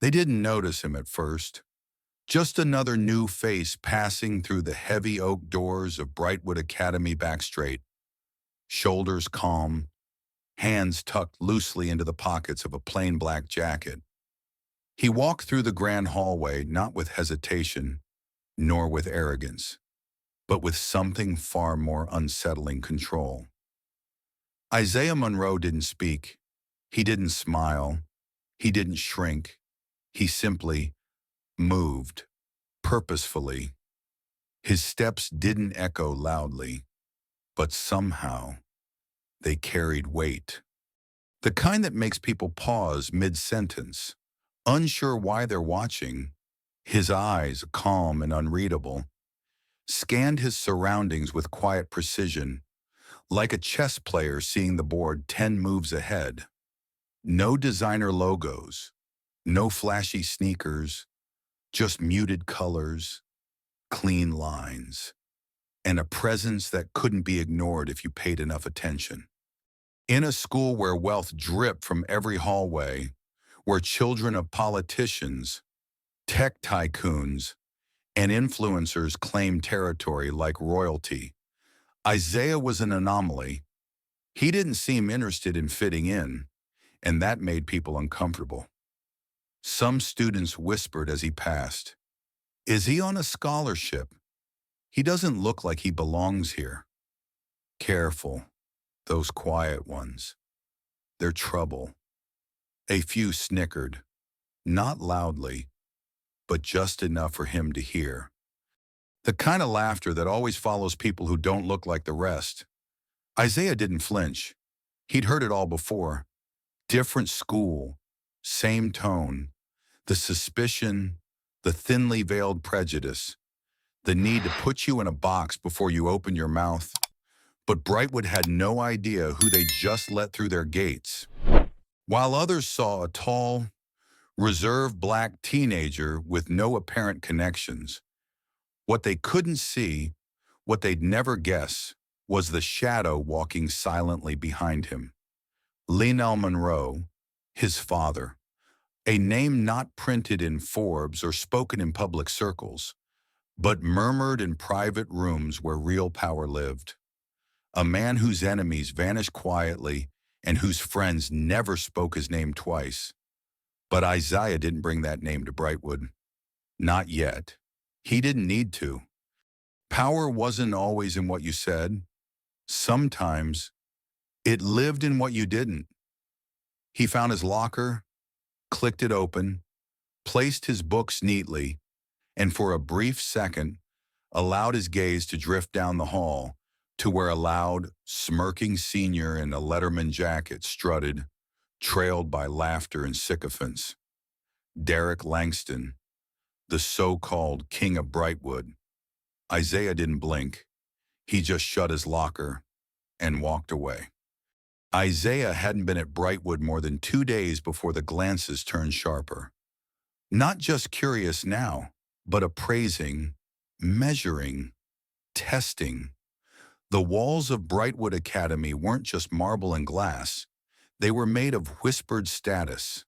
They didn't notice him at first. Just another new face passing through the heavy oak doors of Brightwood Academy back straight, shoulders calm, hands tucked loosely into the pockets of a plain black jacket. He walked through the grand hallway not with hesitation, nor with arrogance, but with something far more unsettling control. Isaiah Monroe didn't speak. He didn't smile. He didn't shrink. He simply moved, purposefully. His steps didn't echo loudly, but somehow they carried weight. The kind that makes people pause mid-sentence, unsure why they're watching. His eyes, calm and unreadable, scanned his surroundings with quiet precision, like a chess player seeing the board 10 moves ahead. No designer logos, no flashy sneakers, just muted colors, clean lines, and a presence that couldn't be ignored if you paid enough attention. In a school where wealth dripped from every hallway, where children of politicians, tech tycoons, and influencers claimed territory like royalty, Isaiah was an anomaly. He didn't seem interested in fitting in, and that made people uncomfortable. Some students whispered as he passed, "Is he on a scholarship? He doesn't look like he belongs here." Careful, those quiet ones. They're trouble. A few snickered, not loudly, but just enough for him to hear. The kind of laughter that always follows people who don't look like the rest. Isaiah didn't flinch. He'd heard it all before. Different school, same tone, the suspicion, the thinly veiled prejudice, the need to put you in a box before you open your mouth. But Brightwood had no idea who they just let through their gates. While others saw a tall, reserved black teenager with no apparent connections, what they couldn't see, what they'd never guess, was the shadow walking silently behind him. Leonel Monroe, his father, a name not printed in Forbes or spoken in public circles, but murmured in private rooms where real power lived. A man whose enemies vanished quietly and whose friends never spoke his name twice. But Isaiah didn't bring that name to Brightwood. Not yet. He didn't need to. Power wasn't always in what you said. Sometimes it lived in what you didn't. He found his locker, clicked it open, placed his books neatly, and for a brief second, allowed his gaze to drift down the hall to where a loud, smirking senior in a Letterman jacket strutted, trailed by laughter and sycophants. Derek Langston, the so-called king of Brightwood. Isaiah didn't blink. He just shut his locker and walked away. Isaiah hadn't been at Brightwood more than 2 days before the glances turned sharper. Not just curious now, but appraising, measuring, testing. The walls of Brightwood Academy weren't just marble and glass. They were made of whispered status,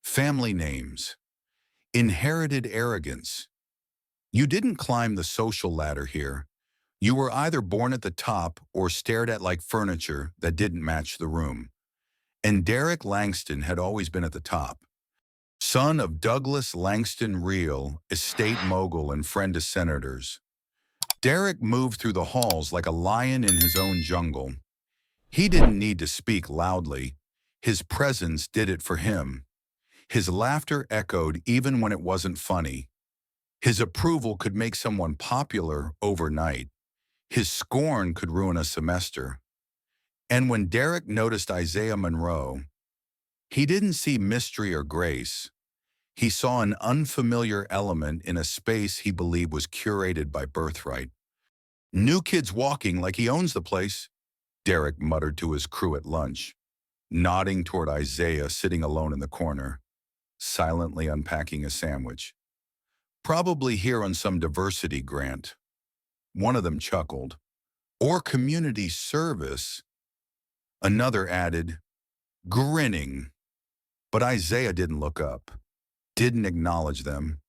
family names, inherited arrogance. You didn't climb the social ladder here. You were either born at the top or stared at like furniture that didn't match the room. And Derek Langston had always been at the top. Son of Douglas Langston Reel, estate mogul and friend to senators. Derek moved through the halls like a lion in his own jungle. He didn't need to speak loudly. His presence did it for him. His laughter echoed even when it wasn't funny. His approval could make someone popular overnight. His scorn could ruin a semester. And when Derek noticed Isaiah Monroe, he didn't see mystery or grace. He saw an unfamiliar element in a space he believed was curated by birthright. "New kid's walking like he owns the place," Derek muttered to his crew at lunch, nodding toward Isaiah sitting alone in the corner, silently unpacking a sandwich. "Probably here on some diversity grant." One of them chuckled. "Or community service." Another added, grinning. But Isaiah didn't look up. didn't acknowledge them.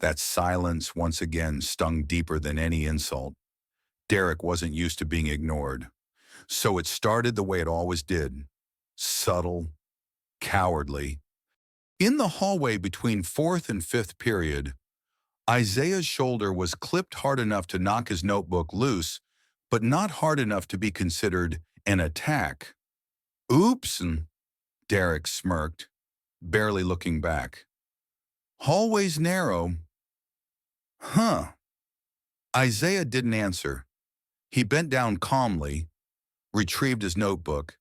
That silence once again stung deeper than any insult. Derek wasn't used to being ignored. So it started the way it always did. Subtle, cowardly. In the hallway between fourth and fifth period, Isaiah's shoulder was clipped hard enough to knock his notebook loose, but not hard enough to be considered an attack. Oops, and Derek smirked, barely looking back. Hallway's narrow. Huh. Isaiah didn't answer. He bent down calmly, retrieved his notebook,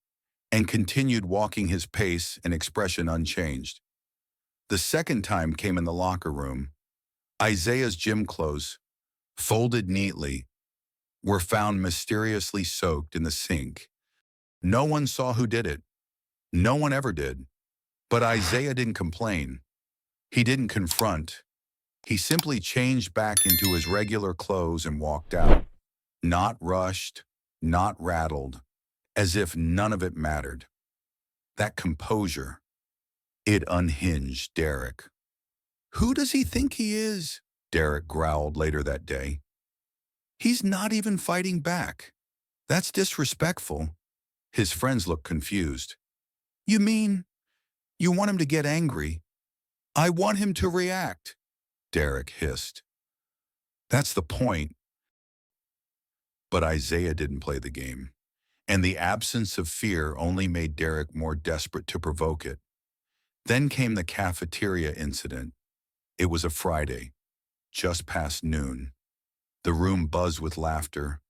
and continued walking, his pace and expression unchanged. The second time came in the locker room. Isaiah's gym clothes, folded neatly, were found mysteriously soaked in the sink. No one saw who did it. No one ever did. But Isaiah didn't complain. He didn't confront. He simply changed back into his regular clothes and walked out. Not rushed, not rattled, as if none of it mattered. That composure, it unhinged Derek. Who does he think he is? Derek growled later that day. He's not even fighting back. That's disrespectful. His friends looked confused. You mean you want him to get angry? I want him to react, Derek hissed. That's the point. But Isaiah didn't play the game, and the absence of fear only made Derek more desperate to provoke it. Then came the cafeteria incident. It was a Friday, just past noon. The room buzzed with laughter,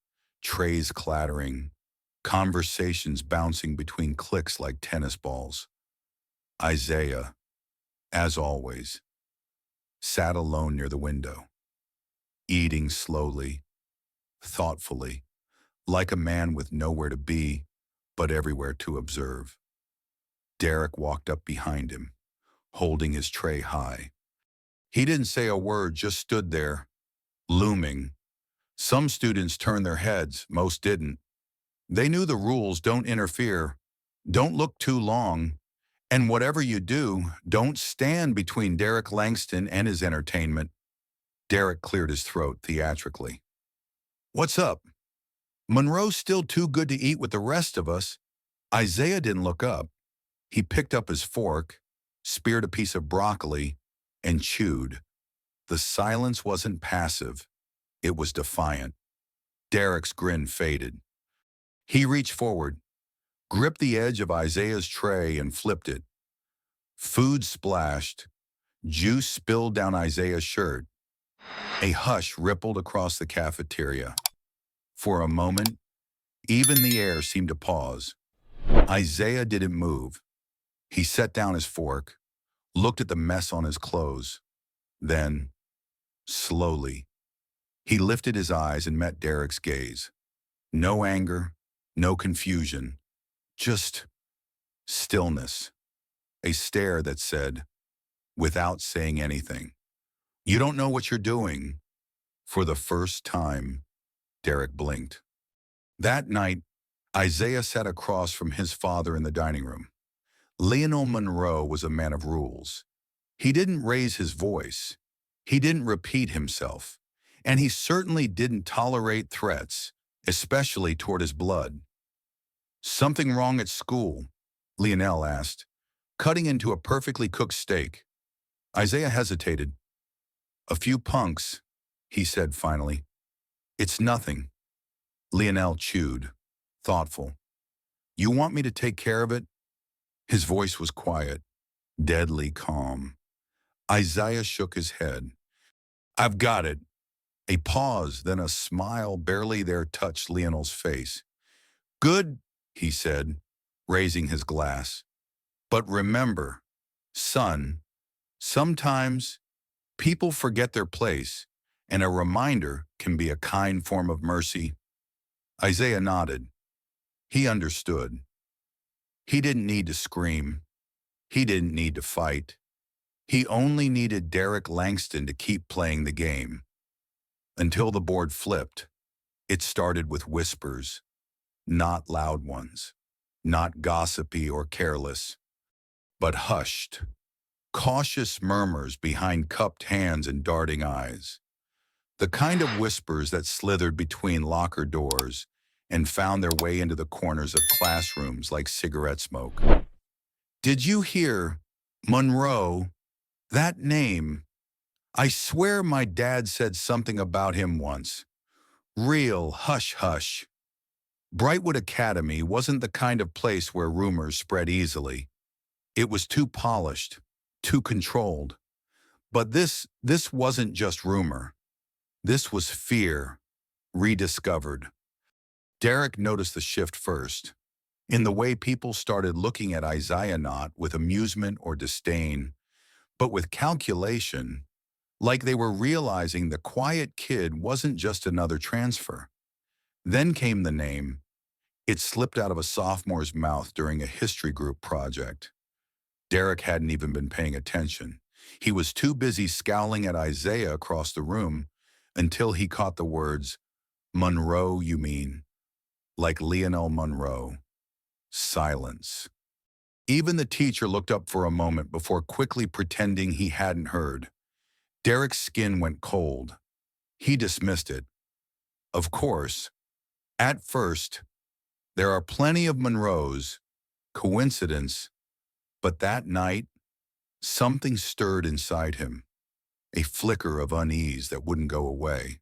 trays clattering, conversations bouncing between cliques like tennis balls. Isaiah, as always, sat alone near the window, eating slowly, thoughtfully, like a man with nowhere to be, but everywhere to observe. Derek walked up behind him, holding his tray high. He didn't say a word, just stood there, looming. Some students turned their heads, most didn't. They knew the rules: don't interfere, don't look too long, and whatever you do, don't stand between Derek Langston and his entertainment. Derek cleared his throat theatrically. What's up? Monroe's still too good to eat with the rest of us. Isaiah didn't look up. He picked up his fork, speared a piece of broccoli, and chewed. The silence wasn't passive. It was defiant. Derek's grin faded. He reached forward, gripped the edge of Isaiah's tray, and flipped it. Food splashed. Juice spilled down Isaiah's shirt. A hush rippled across the cafeteria. For a moment, even the air seemed to pause. Isaiah didn't move. He set down his fork, looked at the mess on his clothes. Then, slowly, he lifted his eyes and met Derek's gaze. No anger, no confusion, just stillness. A stare that said, without saying anything, "You don't know what you're doing." For the first time, Derek blinked. That night, Isaiah sat across from his father in the dining room. Leonel Monroe was a man of rules. He didn't raise his voice. He didn't repeat himself. And he certainly didn't tolerate threats, especially toward his blood. Something wrong at school? Leonel asked, cutting into a perfectly cooked steak. Isaiah hesitated. A few punks, he said finally. It's nothing. Leonel chewed, thoughtful. You want me to take care of it? His voice was quiet, deadly calm. Isaiah shook his head. I've got it. A pause, then a smile barely there touched Leonel's face. Good, he said, raising his glass. But remember, son, sometimes people forget their place, and a reminder can be a kind form of mercy. Isaiah nodded. He understood. He didn't need to scream. He didn't need to fight. He only needed Derek Langston to keep playing the game. Until the board flipped, it started with whispers, not loud ones, not gossipy or careless, but hushed, cautious murmurs behind cupped hands and darting eyes, the kind of whispers that slithered between locker doors and found their way into the corners of classrooms like cigarette smoke. Did you hear Monroe? That name. I swear my dad said something about him once. Real hush-hush. Brightwood Academy wasn't the kind of place where rumors spread easily. It was too polished, too controlled. But this wasn't just rumor. This was fear, rediscovered. Derek noticed the shift first, in the way people started looking at Isaiah not with amusement or disdain, but with calculation, like they were realizing the quiet kid wasn't just another transfer. Then came the name. It slipped out of a sophomore's mouth during a history group project. Derek hadn't even been paying attention. He was too busy scowling at Isaiah across the room until he caught the words, "Monroe, you mean?" Like Leonel Monroe. Silence. Even the teacher looked up for a moment before quickly pretending he hadn't heard. Derek's skin went cold. He dismissed it. Of course, at first, there are plenty of Monroes, coincidence, but that night, something stirred inside him, a flicker of unease that wouldn't go away.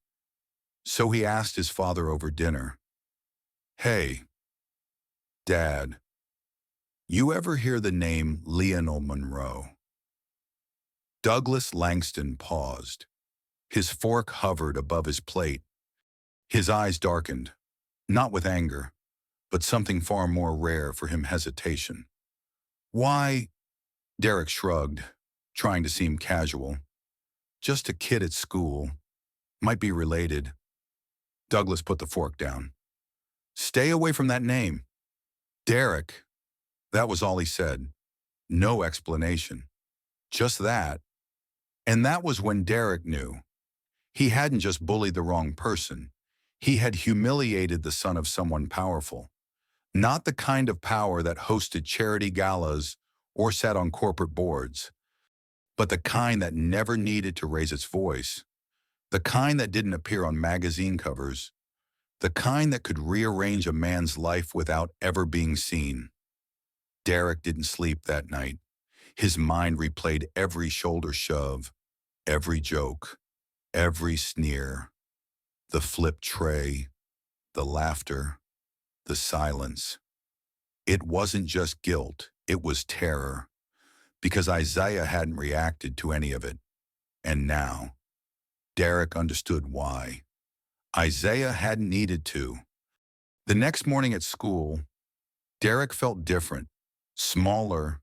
So he asked his father over dinner, "Hey, Dad, you ever hear the name Leonel Monroe?" Douglas Langston paused. His fork hovered above his plate. His eyes darkened, not with anger, but something far more rare for him, hesitation. "Why?" Derek shrugged, trying to seem casual. "Just a kid at school. Might be related." Douglas put the fork down. "Stay away from that name." Derek. That was all he said. No explanation. Just that. And that was when Derek knew. He hadn't just bullied the wrong person. He had humiliated the son of someone powerful. Not the kind of power that hosted charity galas or sat on corporate boards, but the kind that never needed to raise its voice, the kind that didn't appear on magazine covers, the kind that could rearrange a man's life without ever being seen. Derek didn't sleep that night. His mind replayed every shoulder shove, every joke, every sneer, the flipped tray, the laughter, the silence. It wasn't just guilt, it was terror, because Isaiah hadn't reacted to any of it. And now, Derek understood why. Isaiah hadn't needed to. The next morning at school, Derek felt different, smaller.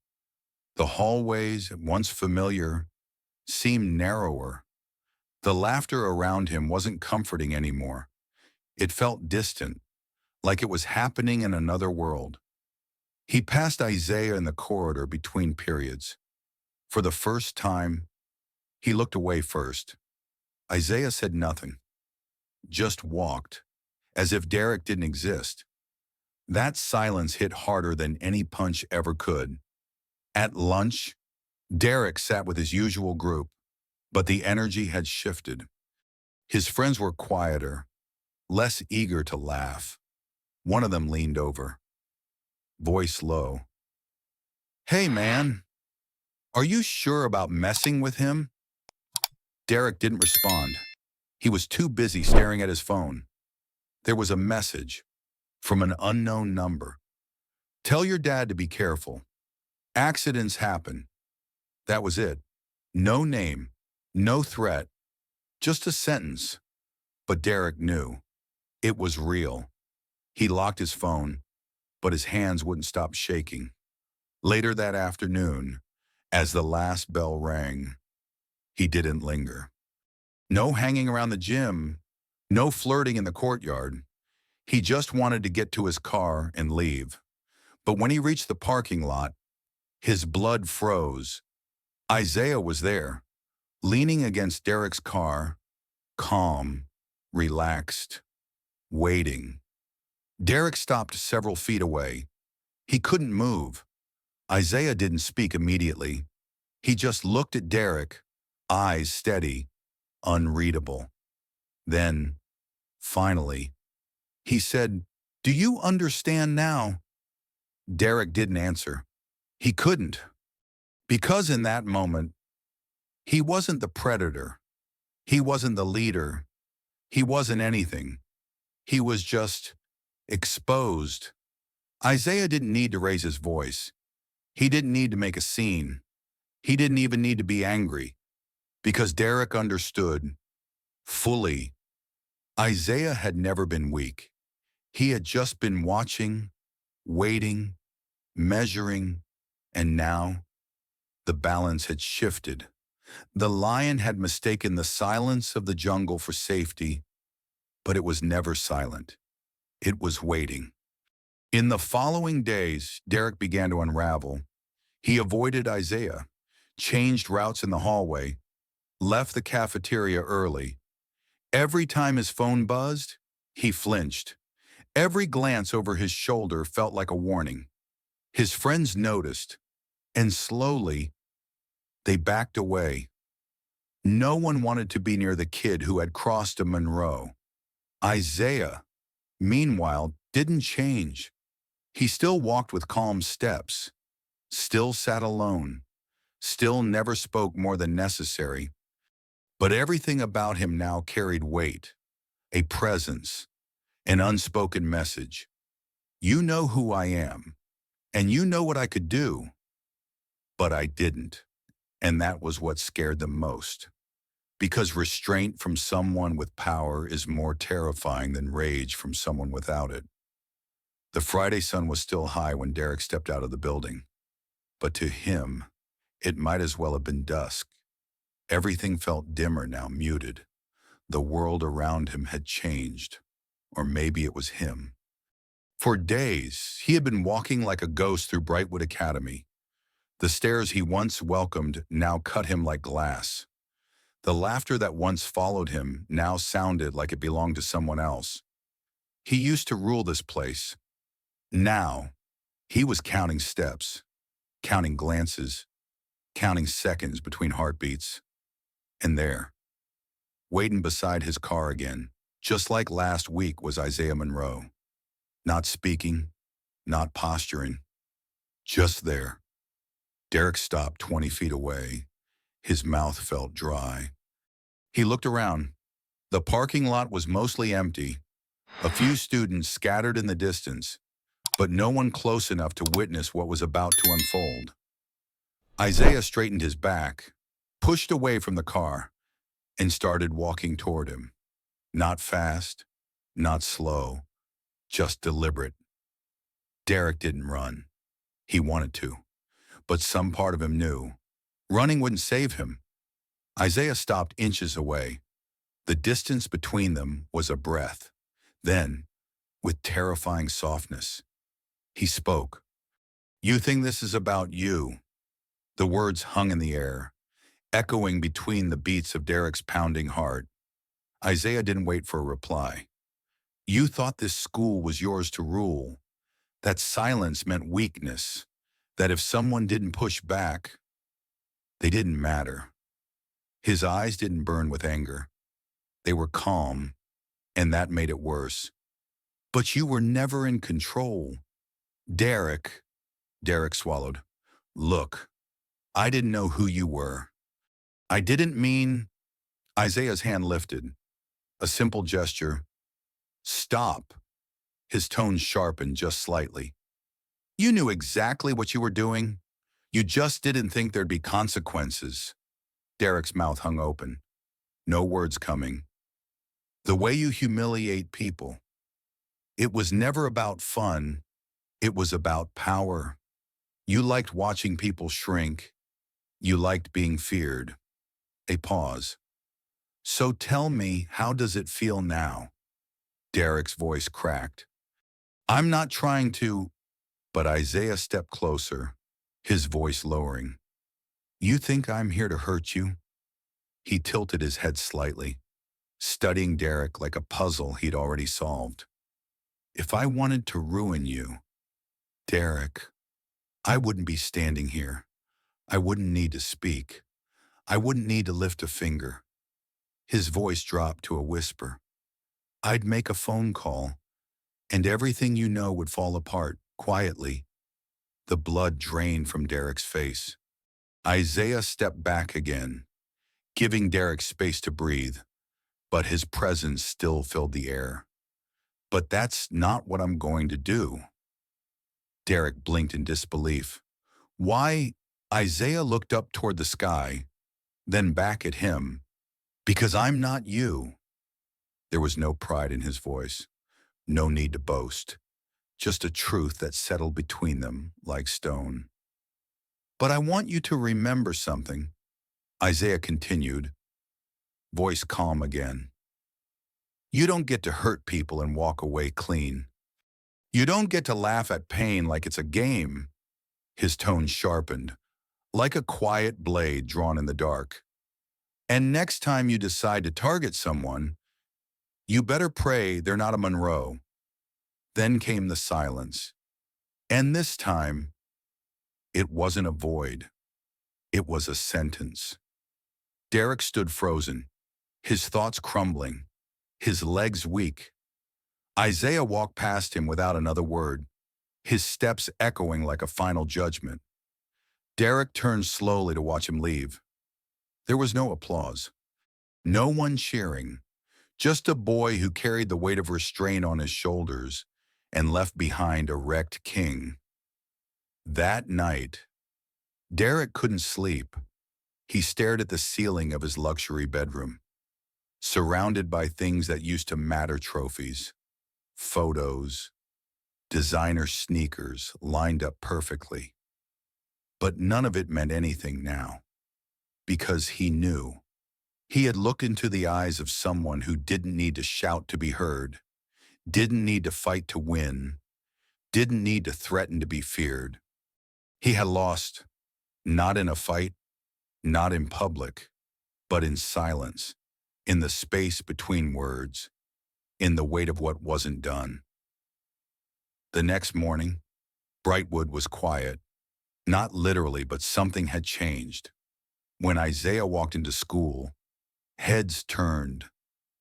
The hallways, once familiar, seemed narrower. The laughter around him wasn't comforting anymore. It felt distant, like it was happening in another world. He passed Isaiah in the corridor between periods. For the first time, he looked away first. Isaiah said nothing, just walked, as if Derek didn't exist. That silence hit harder than any punch ever could. At lunch, Derek sat with his usual group, but the energy had shifted. His friends were quieter, less eager to laugh. One of them leaned over, voice low. "Hey, man, are you sure about messing with him?" Derek didn't respond. He was too busy staring at his phone. There was a message from an unknown number. "Tell your dad to be careful. Accidents happen." That was it. No name, no threat, just a sentence. But Derek knew. It was real. He locked his phone, but his hands wouldn't stop shaking. Later that afternoon, as the last bell rang, he didn't linger. No hanging around the gym, no flirting in the courtyard. He just wanted to get to his car and leave. But when he reached the parking lot, his blood froze. Isaiah was there, leaning against Derek's car, calm, relaxed, waiting. Derek stopped several feet away. He couldn't move. Isaiah didn't speak immediately. He just looked at Derek, eyes steady, unreadable. Then, finally, he said, "Do you understand now?" Derek didn't answer. He couldn't, because in that moment, he wasn't the predator. He wasn't the leader. He wasn't anything. He was just exposed. Isaiah didn't need to raise his voice. He didn't need to make a scene. He didn't even need to be angry, because Derek understood fully. Isaiah had never been weak. He had just been watching, waiting, measuring, and now the balance had shifted. The lion had mistaken the silence of the jungle for safety, but it was never silent. It was waiting. In the following days, Derek began to unravel. He avoided Isaiah, changed routes in the hallway, left the cafeteria early. Every time his phone buzzed, he flinched. Every glance over his shoulder felt like a warning. His friends noticed, and slowly, they backed away. No one wanted to be near the kid who had crossed a Monroe. Isaiah, meanwhile, didn't change. He still walked with calm steps, still sat alone, still never spoke more than necessary. But everything about him now carried weight, a presence, an unspoken message. You know who I am, and you know what I could do, but I didn't. And that was what scared them most. Because restraint from someone with power is more terrifying than rage from someone without it. The Friday sun was still high when Derek stepped out of the building. But to him, it might as well have been dusk. Everything felt dimmer now, muted. The world around him had changed. Or maybe it was him. For days, he had been walking like a ghost through Brightwood Academy. The stairs he once welcomed now cut him like glass. The laughter that once followed him now sounded like it belonged to someone else. He used to rule this place. Now, he was counting steps, counting glances, counting seconds between heartbeats. And there, waiting beside his car again, just like last week, was Isaiah Monroe. Not speaking, not posturing, just there. Derek stopped 20 feet away. His mouth felt dry. He looked around. The parking lot was mostly empty. A few students scattered in the distance, but no one close enough to witness what was about to unfold. Isaiah straightened his back, pushed away from the car, and started walking toward him. Not fast, not slow, just deliberate. Derek didn't run. He wanted to, but some part of him knew running wouldn't save him. Isaiah stopped inches away. The distance between them was a breath. Then, with terrifying softness, he spoke. "You think this is about you?" The words hung in the air, echoing between the beats of Derek's pounding heart. Isaiah didn't wait for a reply. "You thought this school was yours to rule, that silence meant weakness, that if someone didn't push back, they didn't matter." His eyes didn't burn with anger. They were calm, and that made it worse. "But you were never in control." Derek, Derek swallowed. "Look, I didn't know who you were. I didn't mean—" Isaiah's hand lifted. A simple gesture. "Stop." His tone sharpened just slightly. "You knew exactly what you were doing. You just didn't think there'd be consequences." Derek's mouth hung open. No words coming. "The way you humiliate people. It was never about fun. It was about power. You liked watching people shrink. You liked being feared." A pause. "So tell me, how does it feel now?" Derek's voice cracked. "I'm not trying to—" But Isaiah stepped closer, his voice lowering. "You think I'm here to hurt you?" He tilted his head slightly, studying Derek like a puzzle he'd already solved. "If I wanted to ruin you, Derek, I wouldn't be standing here. I wouldn't need to speak. I wouldn't need to lift a finger. His voice dropped to a whisper. I'd make a phone call, and everything you know would fall apart, quietly. The blood drained from Derek's face. Isaiah stepped back again, giving Derek space to breathe, but his presence still filled the air. But that's not what I'm going to do. Derek blinked in disbelief. Why? Isaiah looked up toward the sky, then back at him. Because I'm not you. There was no pride in his voice, no need to boast, just a truth that settled between them like stone. But I want you to remember something, Isaiah continued, voice calm again. You don't get to hurt people and walk away clean. You don't get to laugh at pain like it's a game. His tone sharpened, like a quiet blade drawn in the dark. And next time you decide to target someone, you better pray they're not a Monroe. Then came the silence. And this time, it wasn't a void. It was a sentence. Derek stood frozen, his thoughts crumbling, his legs weak. Isaiah walked past him without another word, his steps echoing like a final judgment. Derek turned slowly to watch him leave. There was no applause, no one cheering, just a boy who carried the weight of restraint on his shoulders and left behind a wrecked king. That night, Derek couldn't sleep. He stared at the ceiling of his luxury bedroom, surrounded by things that used to matter, trophies, photos, designer sneakers lined up perfectly. But none of it meant anything now, because he knew. He had looked into the eyes of someone who didn't need to shout to be heard, didn't need to fight to win, didn't need to threaten to be feared. He had lost, not in a fight, not in public, but in silence, in the space between words, in the weight of what wasn't done. The next morning, Brightwood was quiet, not literally, but something had changed. When Isaiah walked into school, heads turned,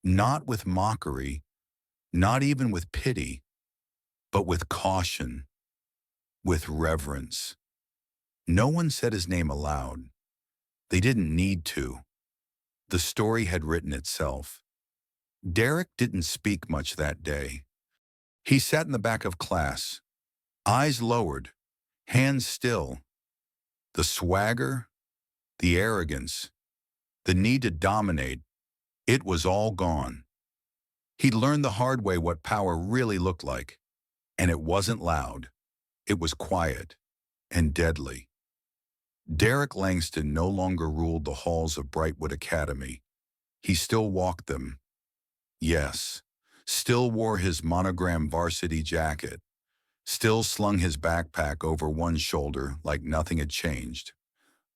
not with mockery, not even with pity, but with caution, with reverence. No one said his name aloud. They didn't need to. The story had written itself. Derek didn't speak much that day. He sat in the back of class, eyes lowered, hands still. The swagger, the arrogance, the need to dominate, it was all gone. He'd learned the hard way what power really looked like, and it wasn't loud. It was quiet and deadly. Derek Langston no longer ruled the halls of Brightwood Academy. He still walked them. Yes, still wore his monogram varsity jacket, still slung his backpack over one shoulder like nothing had changed.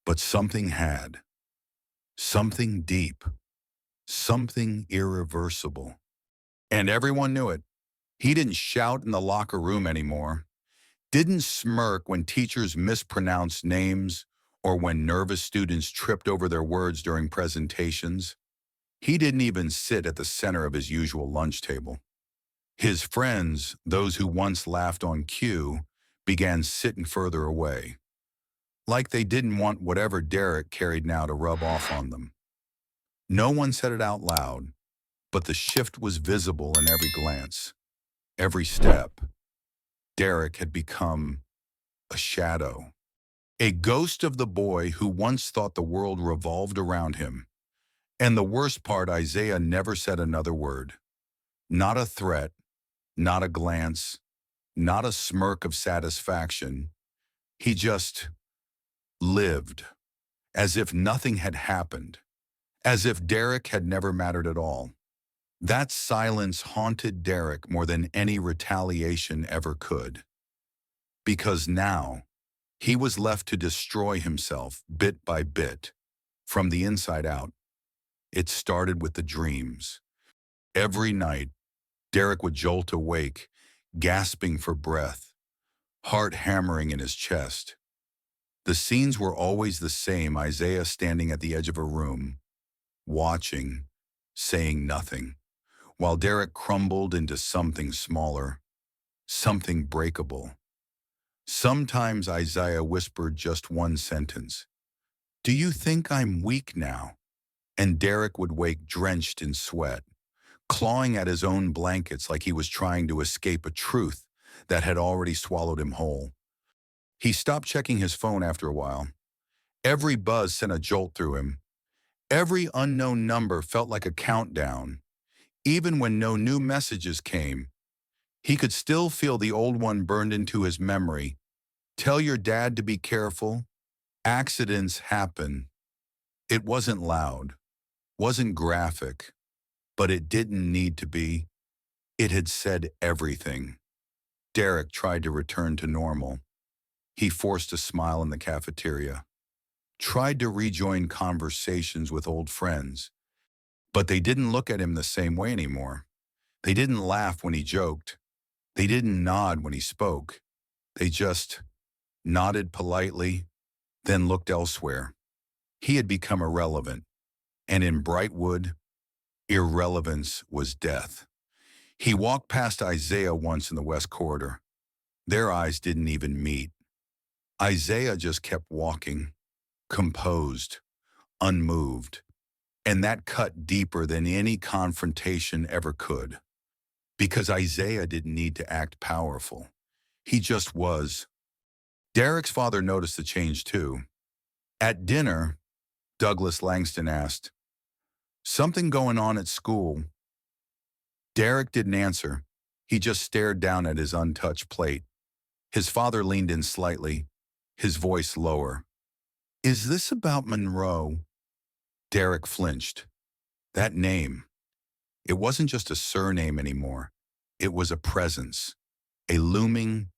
But something had. Something deep. Something irreversible. And everyone knew it. He didn't shout in the locker room anymore, didn't smirk when teachers mispronounced names or when nervous students tripped over their words during presentations. He didn't even sit at the center of his usual lunch table. His friends, those who once laughed on cue, began sitting further away, like they didn't want whatever Derek carried now to rub off on them. No one said it out loud, but the shift was visible in every glance, every step. Derek had become a shadow, a ghost of the boy who once thought the world revolved around him. And the worst part, Isaiah never said another word. Not a threat, not a glance, not a smirk of satisfaction. He just lived, as if nothing had happened, as if Derek had never mattered at all. That silence haunted Derek more than any retaliation ever could. Because now, he was left to destroy himself bit by bit, from the inside out. It started with the dreams. Every night, Derek would jolt awake, gasping for breath, heart hammering in his chest. The scenes were always the same: Isaiah standing at the edge of a room, watching, saying nothing, while Derek crumbled into something smaller, something breakable. Sometimes Isaiah whispered just one sentence: "Do you think I'm weak now?" And Derek would wake drenched in sweat, clawing at his own blankets like he was trying to escape a truth that had already swallowed him whole. He stopped checking his phone after a while. Every buzz sent a jolt through him. Every unknown number felt like a countdown. Even when no new messages came, he could still feel the old one burned into his memory. "Tell your dad to be careful. Accidents happen." It wasn't loud, wasn't graphic, but it didn't need to be. It had said everything. Derek tried to return to normal. He forced a smile in the cafeteria, tried to rejoin conversations with old friends, but they didn't look at him the same way anymore. They didn't laugh when he joked. They didn't nod when he spoke. They just nodded politely, then looked elsewhere. He had become irrelevant, and in Brightwood, irrelevance was death. He walked past Isaiah once in the West Corridor. Their eyes didn't even meet. Isaiah just kept walking, composed, unmoved, and that cut deeper than any confrontation ever could. Because Isaiah didn't need to act powerful. He just was. Derek's father noticed the change too. At dinner, Douglas Langston asked, "Something going on at school?" Derek didn't answer. He just stared down at his untouched plate. His father leaned in slightly, his voice lower. "Is this about Monroe?" Derek flinched. That name, it wasn't just a surname anymore. It was a presence, a looming,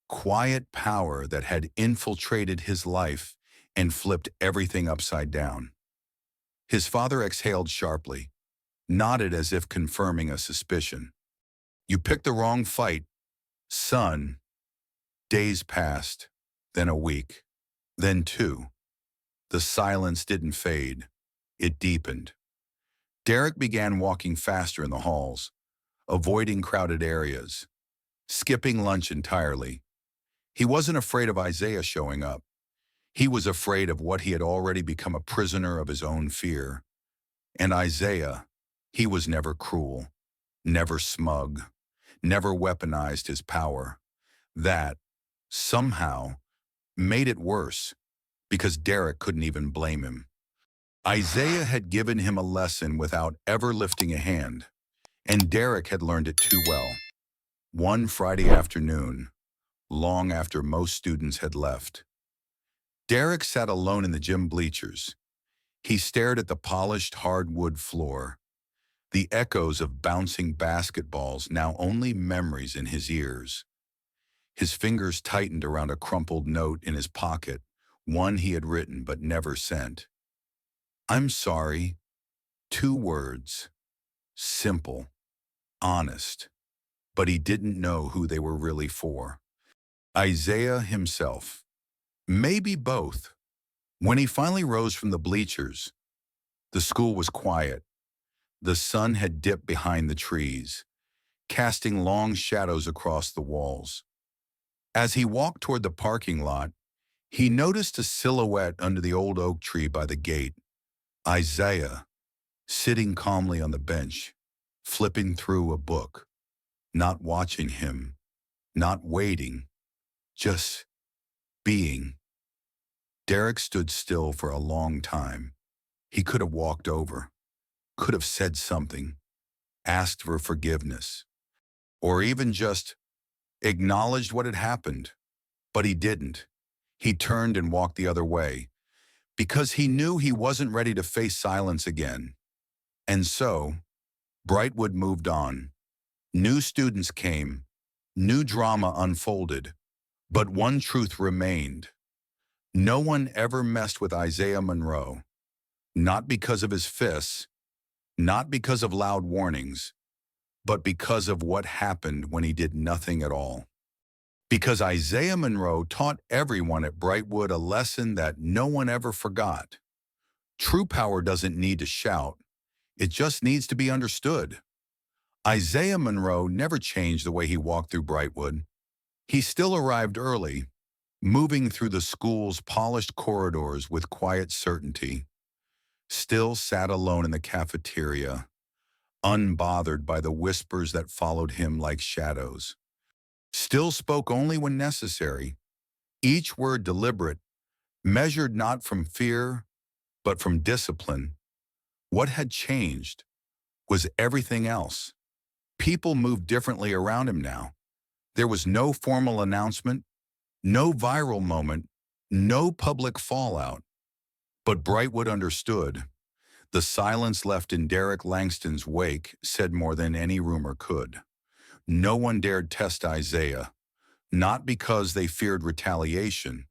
quiet power that had infiltrated his life and flipped everything upside down. His father exhaled sharply, nodded as if confirming a suspicion. "You picked the wrong fight, son." Days passed, then a week, then two. The silence didn't fade. It deepened. Derek began walking faster in the halls, avoiding crowded areas, skipping lunch entirely. He wasn't afraid of Isaiah showing up. He was afraid of what he had already become, a prisoner of his own fear. And Isaiah, he was never cruel, never smug, never weaponized his power. That, somehow, made it worse, because Derek couldn't even blame him. Isaiah had given him a lesson without ever lifting a hand, and Derek had learned it too well. One Friday afternoon, long after most students had left, Derek sat alone in the gym bleachers. He stared at the polished hardwood floor, the echoes of bouncing basketballs now only memories in his ears. His fingers tightened around a crumpled note in his pocket, one he had written but never sent. "I'm sorry." 2 words. Simple, honest. But he didn't know who they were really for. Isaiah himself. Maybe both. When he finally rose from the bleachers, the school was quiet. The sun had dipped behind the trees, casting long shadows across the walls. As he walked toward the parking lot, he noticed a silhouette under the old oak tree by the gate. Isaiah, sitting calmly on the bench, flipping through a book, not watching him, not waiting, just being. Derek stood still for a long time. He could have walked over, could have said something, asked for forgiveness, or even just acknowledged what had happened. But he didn't. He turned and walked the other way, because he knew he wasn't ready to face silence again. And so, Brightwood moved on. New students came, new drama unfolded, but one truth remained. No one ever messed with Isaiah Monroe, not because of his fists, not because of loud warnings, but because of what happened when he did nothing at all. Because Isaiah Monroe taught everyone at Brightwood a lesson that no one ever forgot. True power doesn't need to shout, it just needs to be understood. Isaiah Monroe never changed the way he walked through Brightwood. He still arrived early, moving through the school's polished corridors with quiet certainty, still sat alone in the cafeteria, unbothered by the whispers that followed him like shadows, still spoke only when necessary, each word deliberate, measured not from fear, but from discipline. What had changed was everything else. People moved differently around him now. There was no formal announcement, no viral moment, no public fallout. But Brightwood understood. The silence left in Derek Langston's wake said more than any rumor could. No one dared test Isaiah, not because they feared retaliation,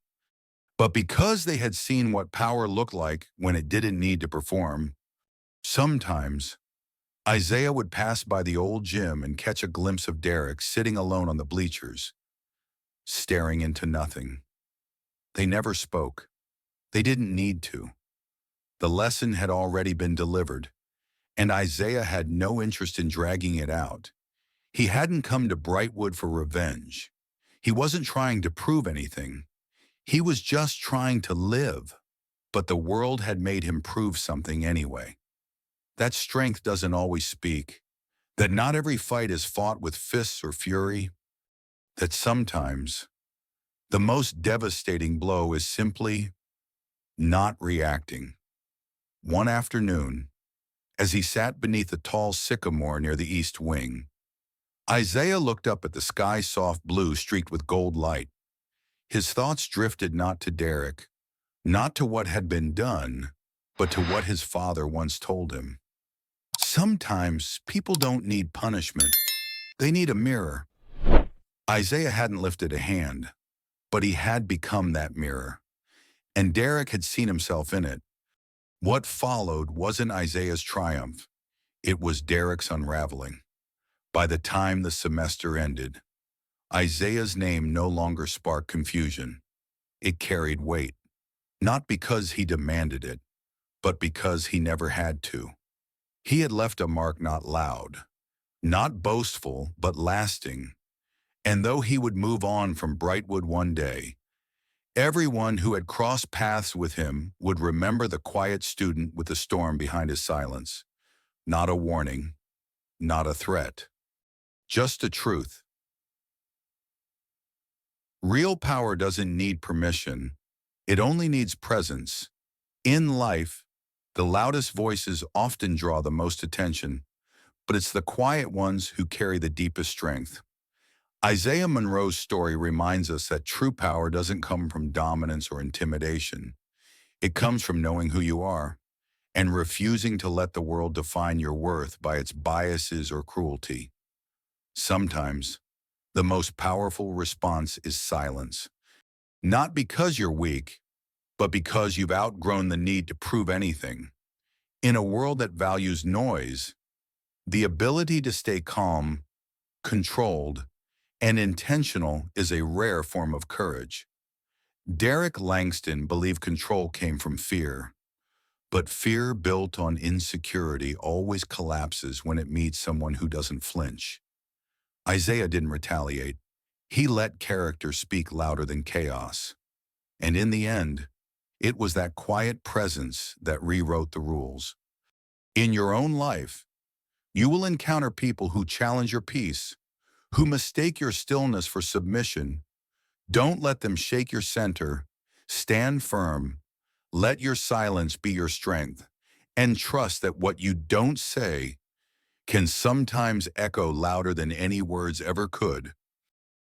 but because they had seen what power looked like when it didn't need to perform. Sometimes, Isaiah would pass by the old gym and catch a glimpse of Derek sitting alone on the bleachers, staring into nothing. They never spoke. They didn't need to. The lesson had already been delivered, and Isaiah had no interest in dragging it out. He hadn't come to Brightwood for revenge. He wasn't trying to prove anything. He was just trying to live. But the world had made him prove something anyway. That strength doesn't always speak, that not every fight is fought with fists or fury, that sometimes the most devastating blow is simply not reacting. One afternoon, as he sat beneath a tall sycamore near the east wing, Isaiah looked up at the sky soft blue streaked with gold light. His thoughts drifted not to Derek, not to what had been done, but to what his father once told him. Sometimes people don't need punishment. They need a mirror. Isaiah hadn't lifted a hand, but he had become that mirror, and Derek had seen himself in it. What followed wasn't Isaiah's triumph. It was Derek's unraveling. By the time the semester ended, Isaiah's name no longer sparked confusion. It carried weight, not because he demanded it, but because he never had to. He had left a mark not loud, not boastful, but lasting. And though he would move on from Brightwood one day, everyone who had crossed paths with him would remember the quiet student with the storm behind his silence. Not a warning, not a threat, just a truth. Real power doesn't need permission. It only needs presence. In life, the loudest voices often draw the most attention, but it's the quiet ones who carry the deepest strength. Isaiah Monroe's story reminds us that true power doesn't come from dominance or intimidation. It comes from knowing who you are and refusing to let the world define your worth by its biases or cruelty. Sometimes, the most powerful response is silence. Not because you're weak, but because you've outgrown the need to prove anything. In a world that values noise, the ability to stay calm, controlled, and intentional is a rare form of courage. Derek Langston believed control came from fear, but fear built on insecurity always collapses when it meets someone who doesn't flinch. Isaiah didn't retaliate. He let character speak louder than chaos. And in the end, it was that quiet presence that rewrote the rules. In your own life, you will encounter people who challenge your peace, who mistake your stillness for submission. Don't let them shake your center. Stand firm. Let your silence be your strength. And trust that what you don't say can sometimes echo louder than any words ever could.